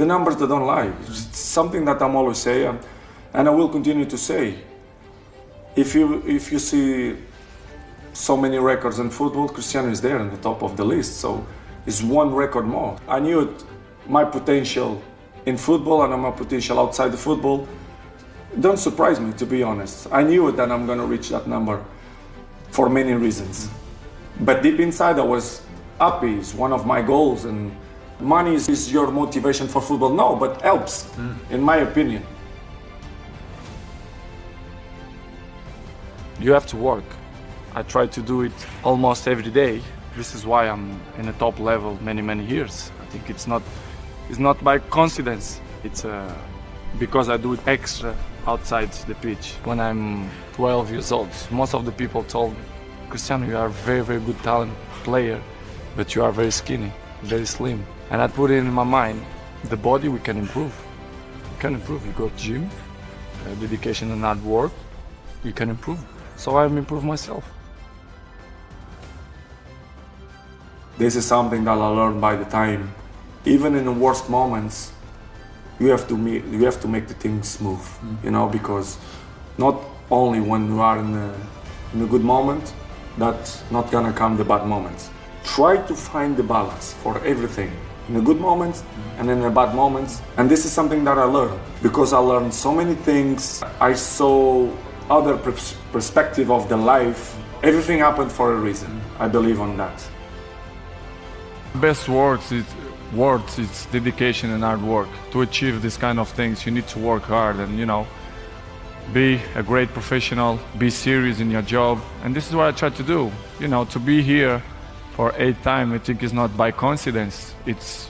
The numbers, they don't lie. It's something that I'm always saying, and I will continue to say. If you see so many records in football, Cristiano is there in the top of the list, so it's one record more. I knew it, my potential in football and my potential outside the football. Don't surprise me, to be honest. I knew it that I'm going to reach that number for many reasons. But deep inside I was happy. It's one of my goals, and money is your motivation for football. No, but helps, in my opinion. You have to work. I try to do it almost every day. This is why I'm in a top level many years. I think it's not by coincidence. It's because I do it extra outside the pitch. When I'm 12 years old, most of the people told me, Cristiano, you are a very good talent player, but you are very skinny, very slim. And I put it in my mind, the body we can improve. We can improve. You go to gym, dedication and hard work, you can improve. So I'm improving myself. This is something that I learned by the time. Even in the worst moments, you have to make the things smooth, you know, because not only when you are in a good moment, that's not gonna come the bad moments. Try to find the balance for everything, in the good moments and in the bad moments. And this is something that I learned, because I learned so many things. I saw other perspective of the life. Everything happened for a reason. I believe on that. Best words, it's dedication and hard work. To achieve this kind of things, you need to work hard and, you know, be a great professional, be serious in your job. And this is what I try to do. You know, to be here for 8th time, I think is not by coincidence. It's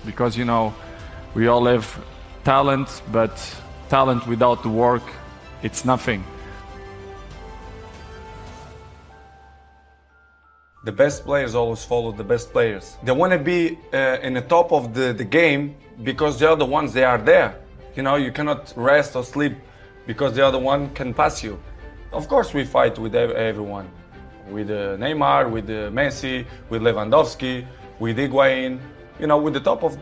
because, you know, we all have talent, but talent without the work, it's nothing. The best players always follow the best players. They want to be in the top of the game because the other ones, they are there. You know, you cannot rest or sleep because the other one can pass you. Of course, we fight with everyone. With Neymar, with Messi, with Lewandowski, with Dwayne, you know, with the top of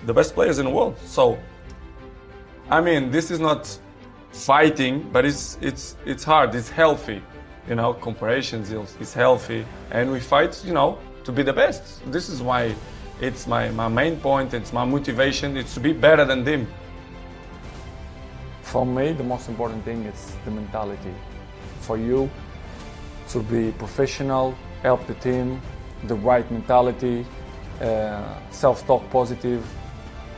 the best players in the world. So, I mean, this is not fighting, but it's hard, it's healthy. You know, comparisons is healthy, and we fight, you know, to be the best. This is why it's my main point, it's my motivation, it's to be better than them. For me, the most important thing is the mentality. For you to be professional, help the team, the right mentality, self-talk positive.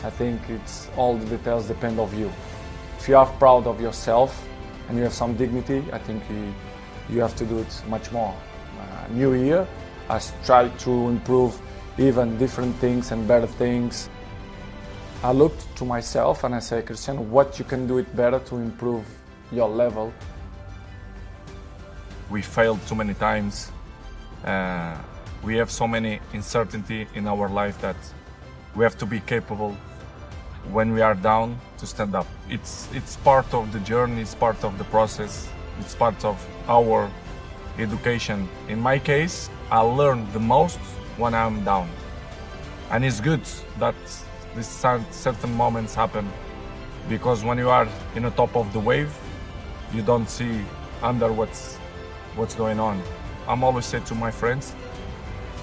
I think it's all the details depend on you. If you are proud of yourself and you have some dignity, I think you have to do it much more. New year, I try to improve even different things and better things. I looked to myself and I say, Cristiano, what you can do it better to improve your level? We failed too many times. We have so many uncertainty in our life that we have to be capable when we are down to stand up. It's part of the journey, it's part of the process. It's part of our education. In my case, I learn the most when I'm down. And it's good that these certain moments happen, because when you are in the top of the wave, you don't see under what's going on. I'm always say to my friends,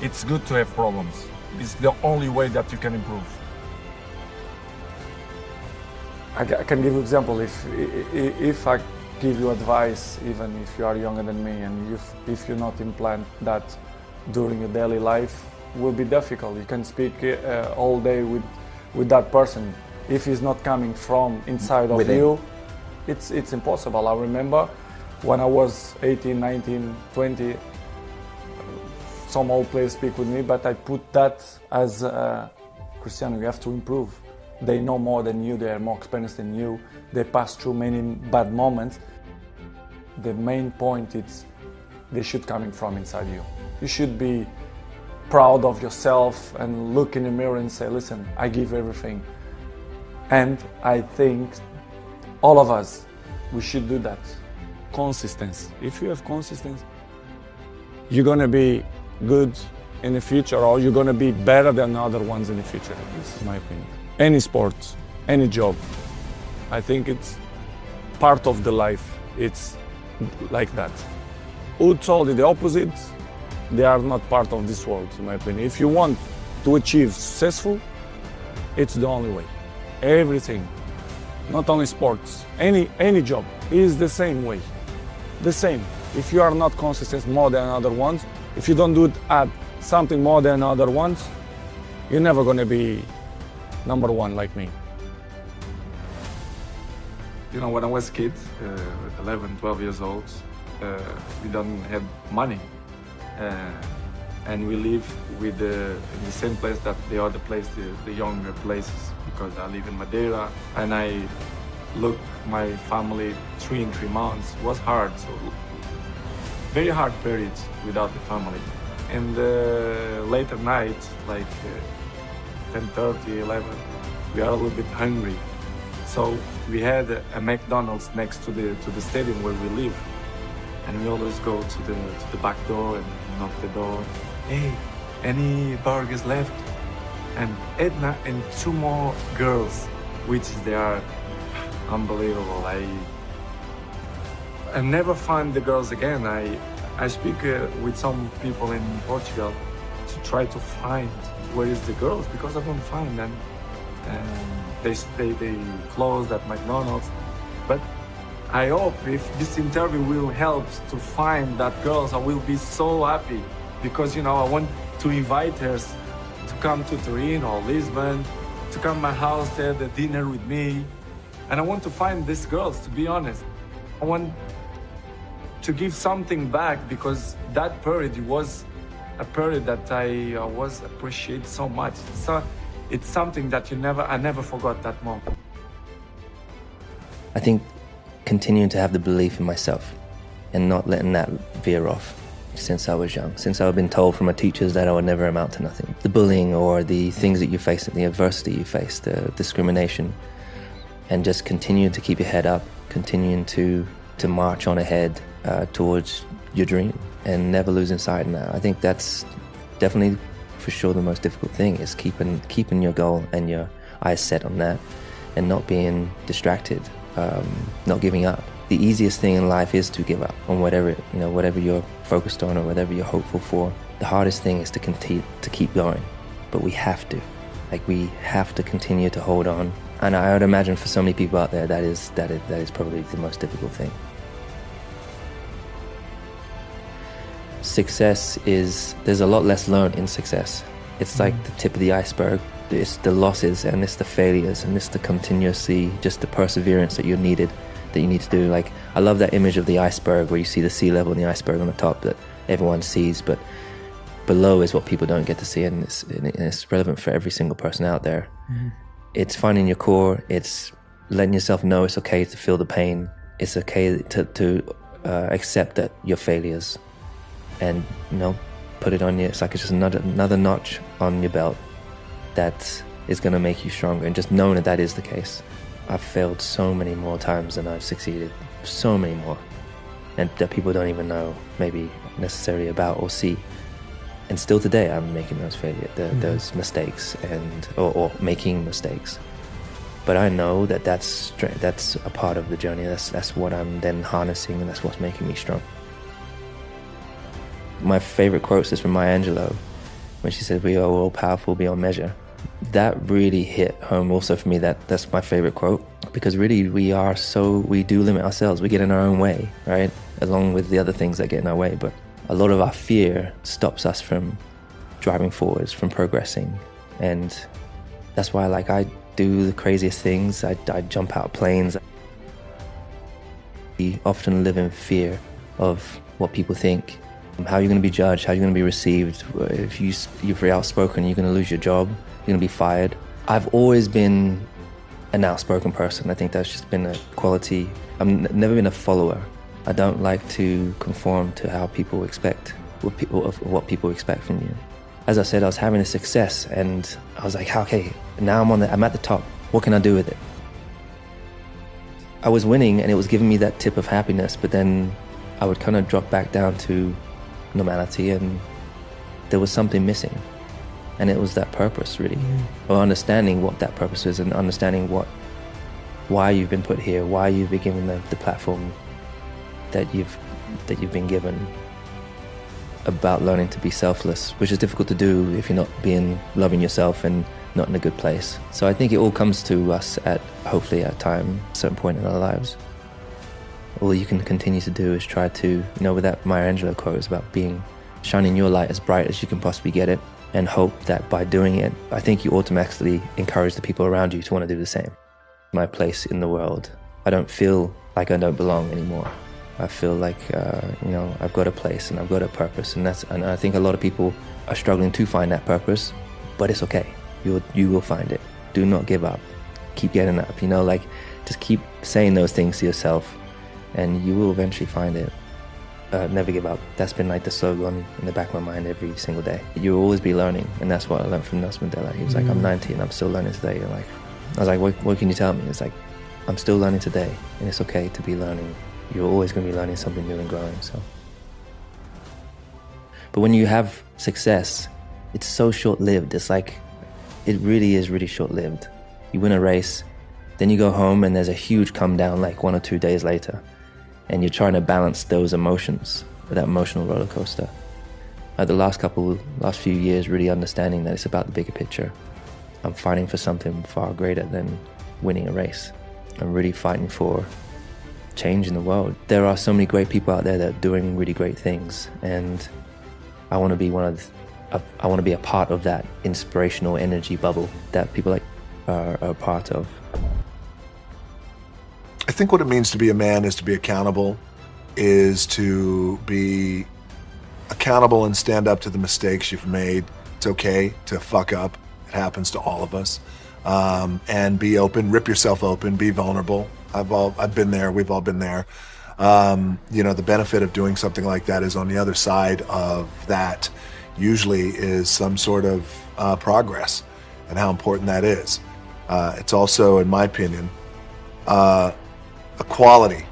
it's good to have problems. It's the only way that you can improve. I can give you an example. If I give you advice, even if you are younger than me, and if you not implant that during your daily life, will be difficult. You can speak all day with that person. If it's not coming from inside of you, it's impossible. I remember when I was 18, 19, 20, some old players speak with me, but I put that as Cristiano, you have to improve. They know more than you, they are more experienced than you, they pass through many bad moments. The main point is they should coming from inside you. You should be proud of yourself and look in the mirror and say, listen, I give everything. And I think all of us, we should do that. Consistency. If you have consistency, you're gonna be good in the future, or you're gonna be better than other ones in the future. This is my opinion. any sport, any job. I think it's part of the life. It's like that. Who told you the opposite? They are not part of this world, in my opinion. If you want to achieve successful, it's the only way. Everything, not only sports, any job is the same way. The same. If you are not consistent more than other ones, if you don't do add something more than other ones, you're never gonna be number one like me. You know, when I was a kid, 11, 12 years old, we don't have money. And we live with in the same place that the other place, the younger places, because I live in Madeira, and I look my family 3 in 3 months. It was hard, so very hard periods without the family. And later night, like 10:30, 11, we are a little bit hungry. So we had a McDonald's next to the stadium where we live, and we always go to the back door and knock the door. Hey, any burgers left? And Edna and 2 more girls, which they are unbelievable. I never find the girls again. I speak with some people in Portugal to try to find where is the girls, because I don't find them. And they closed at McDonald's. But I hope if this interview will help to find that girls, I will be so happy, because, you know, I want to invite her to come to Turin or Lisbon, to come to my house, to have a dinner with me. And I want to find these girls, to be honest. I want to give something back, because that period was a period that I was appreciated so much. So it's something that I never forgot that moment. I think continuing to have the belief in myself and not letting that veer off since I was young. Since I've been told from my teachers that I would never amount to nothing. The bullying or the things that you face, the adversity you face, the discrimination, and just continuing to keep your head up, continuing to march on ahead towards your dream and never losing sight in that. I think that's definitely for sure the most difficult thing, is keeping your goal and your eyes set on that and not being distracted, not giving up. The easiest thing in life is to give up on whatever you're focused on or whatever you're hopeful for. The hardest thing is to keep going, but we have to continue to hold on. And I would imagine for so many people out there, that is probably the most difficult thing. Success there's a lot less learned in success. It's like the tip of the iceberg. It's the losses and it's the failures and it's the continuously, just the perseverance that you need to do. Like, I love that image of the iceberg where you see the sea level and the iceberg on the top that everyone sees, but below is what people don't get to see, and it's relevant for every single person out there. Mm-hmm. It's finding your core. It's letting yourself know it's okay to feel the pain. It's okay to accept that you're failures, and put it on you. It's like it's just another notch on your belt that is going to make you stronger. And just knowing that is the case. I've failed so many more times than I've succeeded, so many more, and that people don't even know maybe necessarily about or see. And still today, I'm making those failures, those mistakes, or making mistakes. But I know that that's a part of the journey. That's what I'm then harnessing, and that's what's making me strong. My favorite quote is from Maya Angelou, when she said, "We are all powerful beyond measure." That really hit home also for me. That's my favorite quote, because really we do limit ourselves. We get in our own way, right? Along with the other things that get in our way. But a lot of our fear stops us from driving forwards, from progressing. And that's why I do the craziest things. I jump out of planes. We often live in fear of what people think. How you're going to be judged, how you're going to be received. If you're very outspoken, you're going to lose your job, you're going to be fired. I've always been an outspoken person. I think that's just been a quality. I've never been a follower. I don't like to conform to how people expect, what people expect from you. As I said, I was having a success, and I was like, okay, now I'm at the top. What can I do with it? I was winning, and it was giving me that tip of happiness, but then I would kind of drop back down to normality, and there was something missing. And it was that purpose, really, or understanding what that purpose is, and understanding why you've been put here, why you've been given the platform that you've been given, about learning to be selfless, which is difficult to do if you're not loving yourself and not in a good place. So I think it all comes to us hopefully at a time, a certain point in our lives. All you can continue to do is try to, with that Maya Angelou quote, is about shining your light as bright as you can possibly get it, and hope that by doing it, I think you automatically encourage the people around you to want to do the same. My place in the world. I don't feel like I don't belong anymore. I feel like, I've got a place and I've got a purpose, and I think a lot of people are struggling to find that purpose, but it's okay. You will find it. Do not give up. Keep getting up, just keep saying those things to yourself, and you will eventually find it. Never give up. That's been like the slogan in the back of my mind every single day. You'll always be learning, and that's what I learned from Nelson Mandela. He was like, I'm 90 and I'm still learning today. And I was like, what can you tell me? It's like, I'm still learning today, and it's okay to be learning. You're always going to be learning something new and growing. So, but when you have success, it's so short-lived. It's like, it really is really short-lived. You win a race, then you go home, and there's a huge come down like 1 or 2 days later. And you're trying to balance those emotions, that emotional roller coaster. The last few years, really understanding that it's about the bigger picture. I'm fighting for something far greater than winning a race. I'm really fighting for change in the world. There are so many great people out there that are doing really great things, and I want to be I want to be a part of that inspirational energy bubble that people are a part of. I think what it means to be a man is to be accountable, is to be accountable and stand up to the mistakes you've made. It's okay to fuck up. It happens to all of us. And be open, rip yourself open, be vulnerable. I've been there, we've all been there. The benefit of doing something like that is on the other side of that usually is some sort of progress, and how important that is. It's also, in my opinion, a quality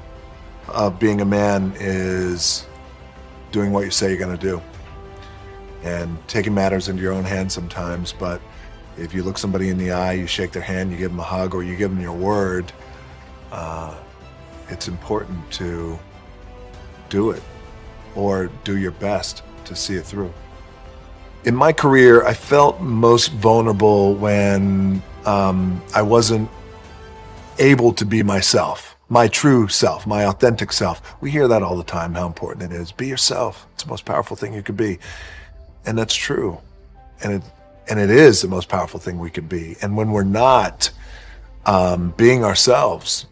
of being a man is doing what you say you're going to do and taking matters into your own hands sometimes. But if you look somebody in the eye, you shake their hand, you give them a hug, or you give them your word, it's important to do it, or do your best to see it through. In my career, I felt most vulnerable when I wasn't able to be myself. My true self, my authentic self. We hear that all the time, how important it is. Be yourself. It's the most powerful thing you could be. And that's true. And it is the most powerful thing we can be. And when we're not being ourselves,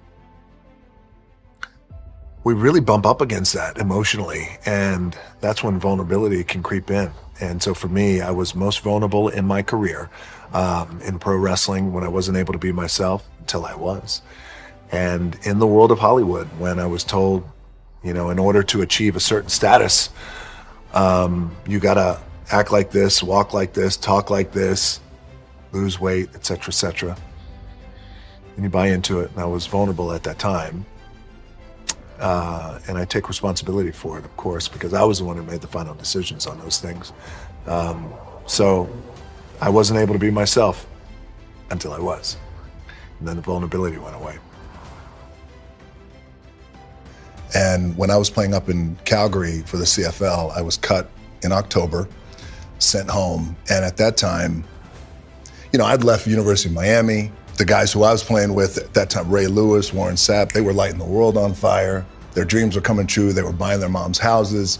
we really bump up against that emotionally. And that's when vulnerability can creep in. And so for me, I was most vulnerable in my career in pro wrestling when I wasn't able to be myself until I was. And in the world of Hollywood, when I was told, in order to achieve a certain status, you gotta act like this, walk like this, talk like this, lose weight, etc., etc. And you buy into it, and I was vulnerable at that time. And I take responsibility for it, of course, because I was the one who made the final decisions on those things. So I wasn't able to be myself until I was. And then the vulnerability went away. And when I was playing up in Calgary for the CFL, I was cut in October, sent home. And at that time, I'd left University of Miami. The guys who I was playing with at that time, Ray Lewis, Warren Sapp, they were lighting the world on fire. Their dreams were coming true. They were buying their mom's houses.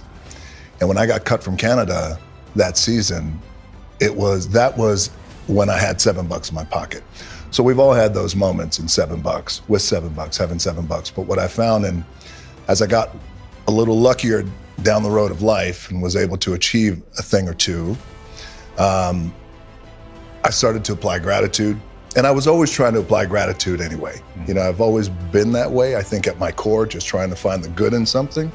And when I got cut from Canada that season, that was when I had $7 in my pocket. So we've all had those moments in $7, with $7, having $7. But what I found, and as I got a little luckier down the road of life and was able to achieve a thing or two, I started to apply gratitude. And I was always trying to apply gratitude anyway. I've always been that way, I think, at my core, just trying to find the good in something,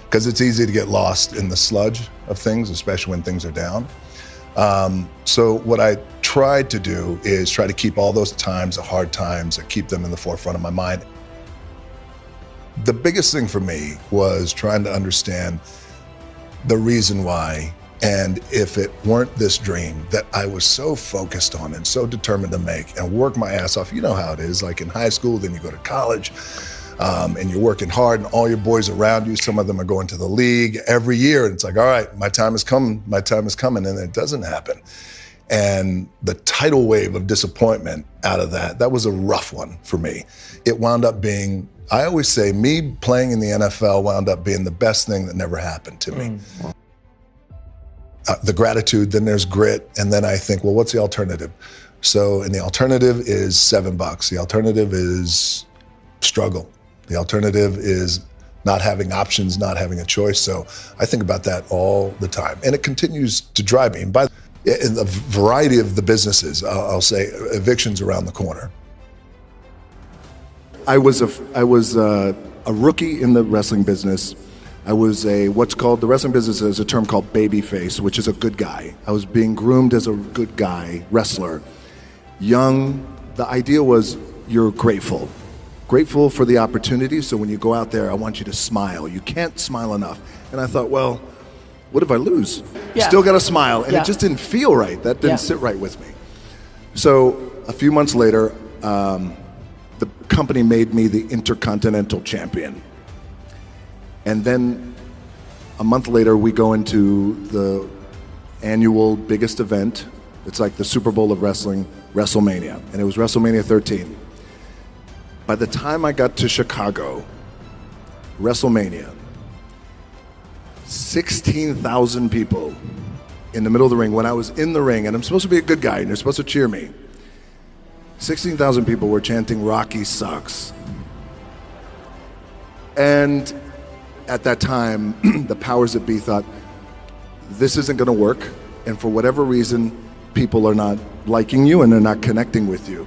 because it's easy to get lost in the sludge of things, especially when things are down. So what I tried to do is try to keep all those times, the hard times, and keep them in the forefront of my mind. The biggest thing for me was trying to understand the reason why And if it weren't this dream that I was so focused on and so determined to make and work my ass off, you know how it is, like in high school, then you go to college, and you're working hard and all your boys around you, some of them are going to the league every year. And it's like, all right, my time is coming, and it doesn't happen. And the tidal wave of disappointment out of that was a rough one for me. It wound up being, I always say, me playing in the NFL wound up being the best thing that never happened to me. The gratitude, then there's grit, and then I think, well, what's the alternative? So, and the alternative is $7. The alternative is struggle. The alternative is not having options, not having a choice. So I think about that all the time, and it continues to drive me. And in the variety of the businesses, I'll say evictions around the corner. I was a rookie in the wrestling business. I was what's called, the wrestling business is a term called babyface, which is a good guy. I was being groomed as a good guy wrestler. Young, the idea was you're grateful for the opportunity. So when you go out there, I want you to smile. You can't smile enough. And I thought, well, what if I lose? Yeah. Still got to smile. And Yeah. it just didn't feel right. That didn't Yeah. sit right with me. So a few months later, the company made me the Intercontinental Champion. And then a month later, we go into the annual biggest event. It's like the Super Bowl of wrestling, WrestleMania. And it was WrestleMania 13. By the time I got to Chicago, WrestleMania, 16,000 people in the middle of the ring. When I was in the ring, and I'm supposed to be a good guy, and you're supposed to cheer me, 16,000 people were chanting "Rocky sucks." And at that time, the powers that be thought, this isn't going to work, and for whatever reason, people are not liking you and they're not connecting with you.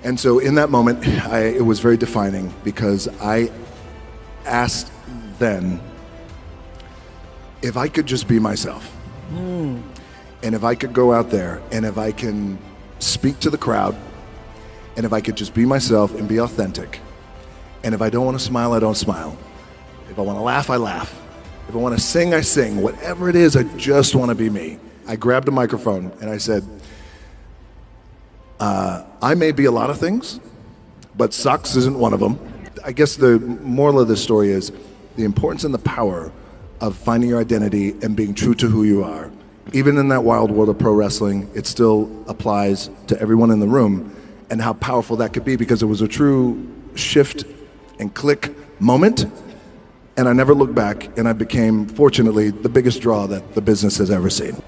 And so in that moment, it was very defining, because I asked then if I could just be myself. And if I could go out there and if I can speak to the crowd, and if I could just be myself and be authentic, and if I don't want to smile, I don't smile. If I want to laugh, I laugh. If I want to sing, I sing. Whatever it is, I just want to be me. I grabbed a microphone and I said, I may be a lot of things, but sucks isn't one of them. I guess the moral of this story is the importance and the power of finding your identity and being true to who you are. Even in that wild world of pro wrestling, it still applies to everyone in the room, and how powerful that could be, because it was a true shift and click moment. And I never looked back, and I became, fortunately, the biggest draw that the business has ever seen.